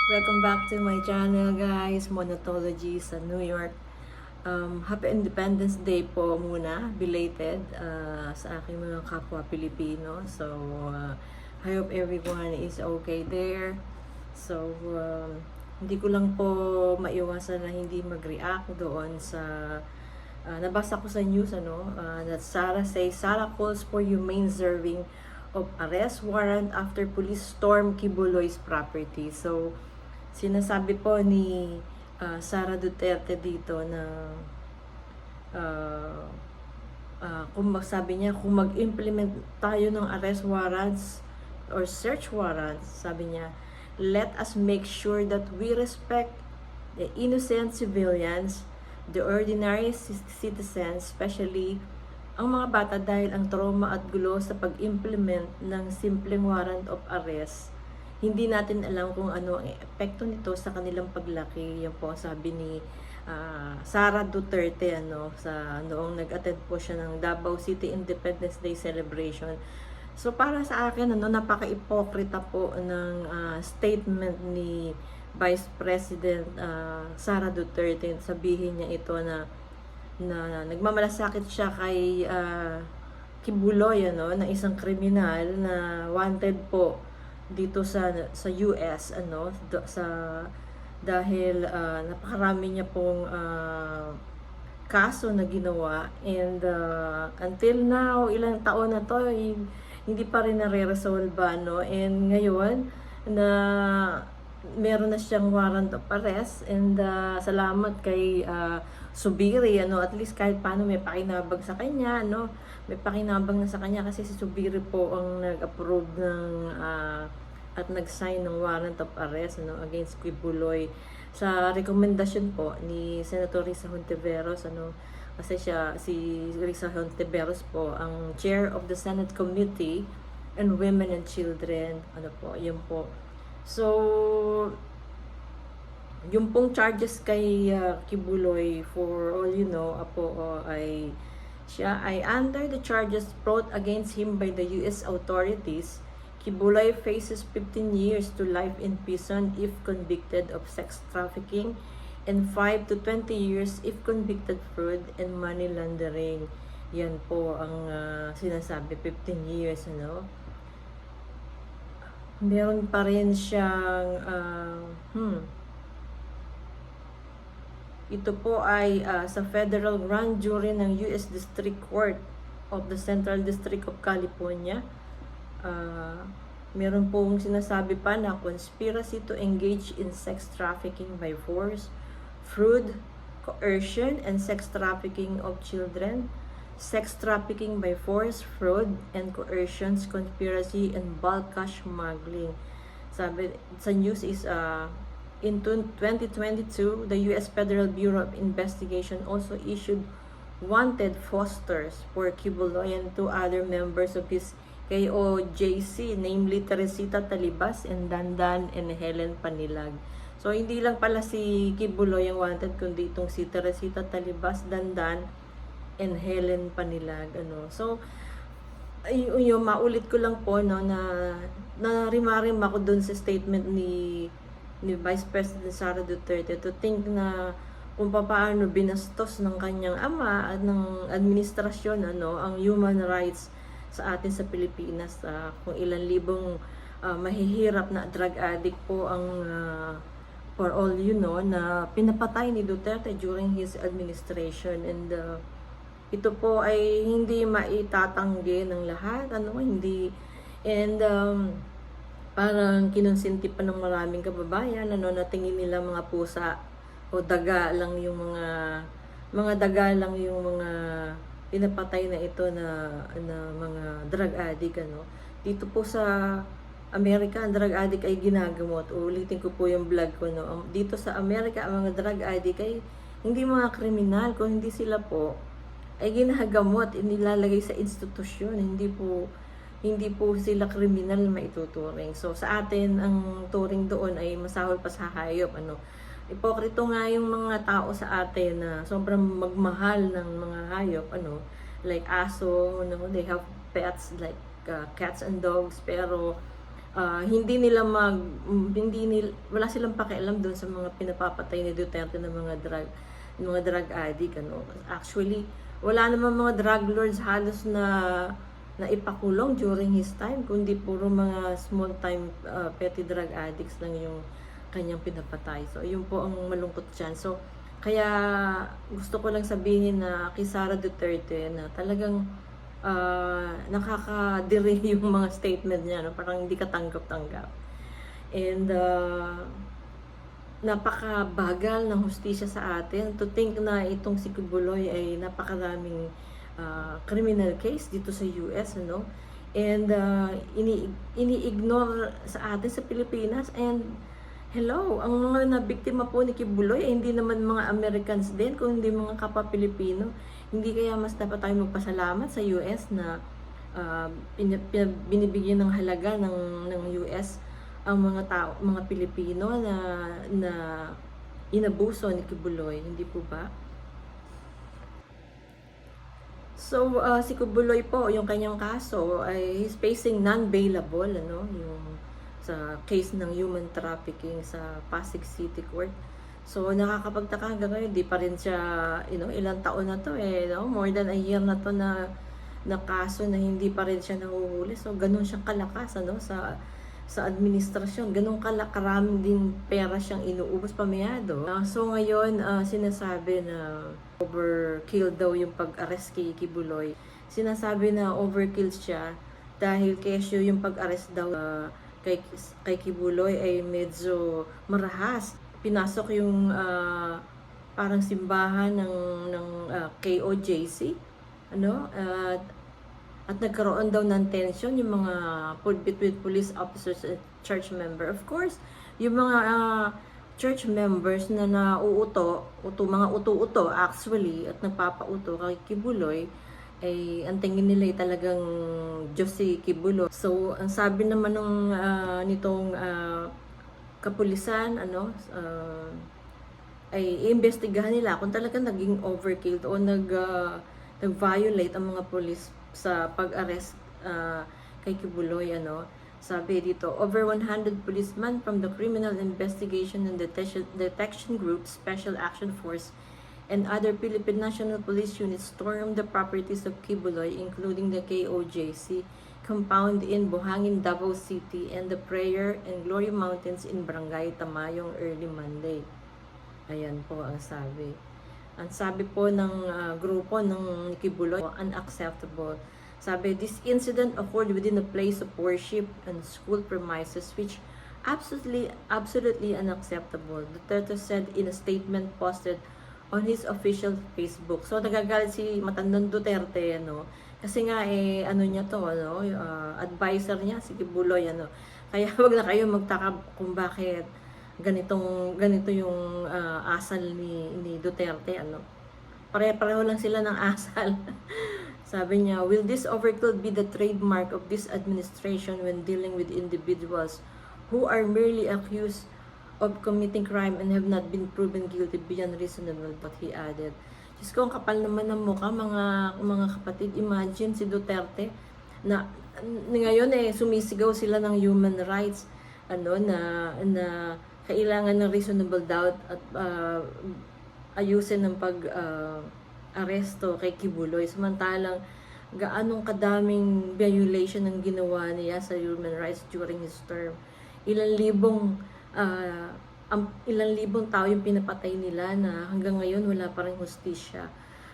Welcome back to my channel guys, Monotology sa New York. Happy Independence Day po muna, belated sa aking mga kapwa Pilipino. So, I hope everyone is okay there. So, hindi ko lang po maiwasan na hindi mag-react doon sa nabasa ko sa news that Sarah calls for humane serving of arrest warrant after police storm Kibuloy's property. So, sinasabi po ni Sara Duterte dito na kung sabi niya kung mag-implement tayo ng arrest warrants or search warrants, sabi niya, let us make sure that we respect the innocent civilians, the ordinary citizens, especially ang mga bata, dahil ang trauma at gulo sa pag-implement ng simpleng warrant of arrest, hindi natin alam kung ano ang epekto nito sa kanilang paglaki. Yan po sabi ni Sara Duterte sa noong nag-attend po siya ng Davao City Independence Day celebration. So para sa akin napaka-ipokrita po ng statement ni Vice President Sara Duterte. Sabihin niya ito na nagmamalasakit siya kay Kibuloy na isang kriminal na wanted po dito sa US dahil napakarami niya pong kaso na ginawa, and until now ilang taon na to hindi pa rin nare-resolve and ngayon na meron na siyang warrant of arrest, and salamat kay Subiri at least kahit paano may pakinabang sa kanya may pakinabang na sa kanya kasi si Subiri po ang nag-approve ng at nag-sign ng warrant of arrest against Kibuloy sa rekomendasyon po ni Senator Risa Hontiveros kasi si Risa Hontiveros po ang chair of the Senate Committee on Women and Children yun po. So yung pong charges kay Kibuloy, for all you know, ay under the charges brought against him by the US authorities. Kibuloy faces 15 years to life in prison if convicted of sex trafficking and 5 to 20 years if convicted fraud and money laundering. Yan po ang sinasabi, 15 years meron pa rin siyang ito po ay sa federal grand jury ng US District Court of the Central District of California. Meron pong sinasabi pa na conspiracy to engage in sex trafficking by force, fraud, coercion, and sex trafficking of children, sex trafficking by force, fraud, and coercion, conspiracy, and bulk cash smuggling. Sabi sa news is in 2022, the U.S. Federal Bureau of Investigation also issued wanted fosters for Kibuloy and two other members of his KOJC, namely Teresita Talibas and Dandan and Helen Panilag. So hindi lang pala si Kibuloy ang wanted, kundi itong si Teresita Talibas, Dandan and Helen Panilag. So yung maulit ko lang po na rimarim ako dun sa statement ni Vice President Sara Duterte to think na kung paano binastos ng kanyang ama at ng administrasyon ang human rights sa atin sa Pilipinas, kung ilan libong mahihirap na drug addict po ang for all you know na pinapatay ni Duterte during his administration, and ito po ay hindi maitatanggi ng lahat hindi, and parang kinonsinti pa ng maraming kababayan na tingin nila mga pusa o daga lang yung mga daga lang yung mga pinapatay na ito na mga drug addict dito po sa Amerika. Ang drug addict ay ginagamot. Ulitin ko po yung vlog ko dito sa Amerika, ang mga drug addict ay hindi mga kriminal, kung hindi sila po ay ginagamot, inilalagay sa institusyon, hindi po sila kriminal maituturing. So sa atin ang turing doon ay masahol pa sa hayop Ipokrito nga yung mga tao sa atin na sobrang magmahal ng mga hayop like aso they have pets like cats and dogs, pero wala silang pakialam doon sa mga pinapapatay ni Duterte ng mga drug addict, ano. Actually, wala naman mga drug lords halos na ipakulong during his time, kundi puro mga small time petty drug addicts lang yung kanyang pinapatay. So, yun po ang malungkot dyan. So, kaya gusto ko lang sabihin na kay Sara Duterte na talagang nakakadiri yung mga statement niya, no? Parang hindi ka tanggap-tanggap. And napakabagal ng hustisya sa atin. To think na itong si Kibuloy ay napakaraming criminal case dito sa US, ano? And ini-ignore sa atin sa Pilipinas. And hello, ang mga nabiktima po ni Kibuloy ay hindi naman mga Americans din, kundi mga kapwa Pilipino. Hindi kaya mas dapat tayo magpasalamat sa US na binibigyan ng halaga ng US ang mga tao, mga Pilipino na inabuso ni Kibuloy, hindi po ba? So, si Kibuloy po, yung kanyang kaso ay he's facing non-bailable, ano, yung sa case ng human trafficking sa Pasig City Court. So, nakakapagtaka hanggang ngayon, di pa rin siya, ilang taon na to more than a year na to na kaso na hindi pa rin siya nahuhuli. So, ganun siyang kalakas, sa administrasyon. Ganun karami din pera siyang inuubos pamiyado. So, ngayon, sinasabi na overkill daw yung pag-arrest kay Kibuloy. Sinasabi na overkill siya dahil kesyo yung pag-arrest daw kay Kibuloy ay medyo marahas. Pinasok yung parang simbahan ng KOJC, at nagkaroon daw ng tension yung mga between police officers and church member. Of course, yung mga church members na mga uto-uto actually, at nagpapauto kay Kibuloy, ay ang tingin nila ay talagang Diyos si Kibuloy. So, ang sabi naman nitong kapulisan, ay iimbestigahan nila kung talagang naging overkill o nag-violate ang mga police sa pag-arrest kay Kibuloy, Sabi dito, over 100 policemen from the Criminal Investigation and Detection Group, Special Action Force, and other Philippine National Police units stormed the properties of Kibuloy, including the KOJC compound in Buhangin, Davao City, and the Prayer and Glory Mountains in Barangay Tamayong early Monday. Ayan po ang sabi. Ang sabi po ng grupo ng Kibuloy, unacceptable. Sabi, this incident occurred within a place of worship and school premises which absolutely unacceptable, Duterte said in a statement posted on his official Facebook. So nagagalit si Matandang Duterte, kasi nga niya to, advisor niya si Kibuloy, Kaya wag na kayo magtaka kung bakit ganito yung asal ni Duterte, Pare-pareho lang sila ng asal. Sabi niya, will this overkill be the trademark of this administration when dealing with individuals who are merely accused of committing crime and have not been proven guilty beyond reasonable, but he added. Diyos ko, ang kapal naman ng mukha, mga kapatid. Imagine si Duterte na ngayon sumisigaw sila ng human rights, na kailangan ng reasonable doubt at ayusin ng pag-aresto kay Kibuloy. Samantalang gaanong kadaming violation ang ginawa niya sa human rights during his term. Ilang libong tao yung pinapatay nila na hanggang ngayon wala pa ring hustisya,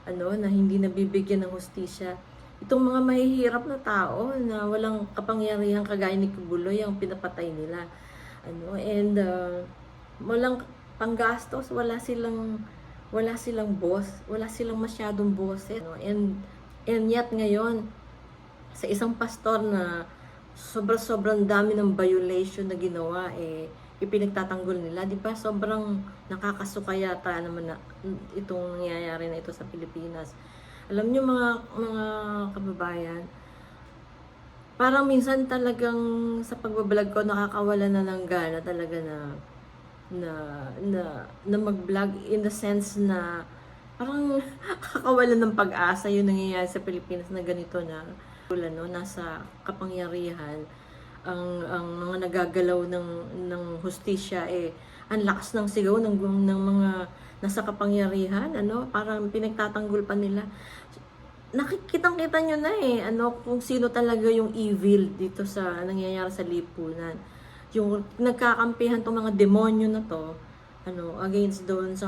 na hindi nabibigyan ng hustisya. Itong mga mahihirap na tao na walang kapangyarihan kagaya ni Kibuloy ang pinapatay nila, and walang panggastos, wala silang boss, wala silang masyadong boses, and yet ngayon sa isang pastor na sobrang dami ng violation na ginawa, ipinagtatanggol nila, di ba? Sobrang nakakasuka yata naman na itong nangyayari na ito sa Pilipinas. Alam niyo mga kababayan, parang minsan talagang sa pagbablog ko nakakawala na ng gana talaga na mag-vlog, in the sense na parang kakawalan ng pag-asa yung nangyayari sa Pilipinas na ganito na nasa kapangyarihan ang mga nagagalaw ng hustisya ang lakas ng sigaw ng mga nasa kapangyarihan, parang pinagtatanggol pa nila. Nakikitang-kita nyo na kung sino talaga yung evil dito sa nangyayari sa lipunan. Yung nagkakampihan tong mga demonyo na to, against doon sa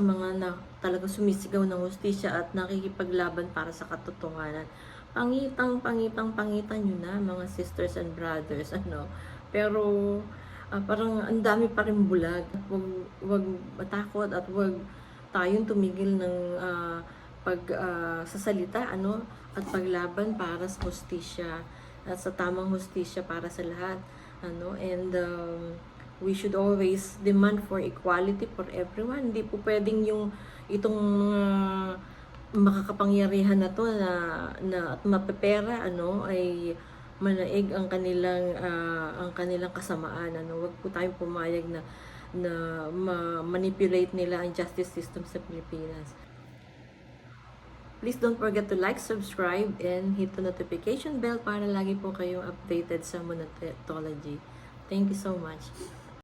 mga na talaga sumisigaw ng hustisya at nakikipaglaban para sa katotohanan. Pangitan nyo na, mga sisters and brothers, Pero, parang ang dami pa rin bulag. Wag matakot at wag tayong tumigil ng sasalita, at paglaban para sa hustisya at sa tamang hustisya para sa lahat, and we should always demand for equality for everyone. Hindi po pwedeng itong makakapangyarihan na to na at mapepera ay manaig ang kanilang kasamaan. Wag po tayong pumayag na manipulate nila ang justice system sa Pilipinas. Please don't forget to like, subscribe, and hit the notification bell para lagi po kayong updated sa Monatology. Thank you so much.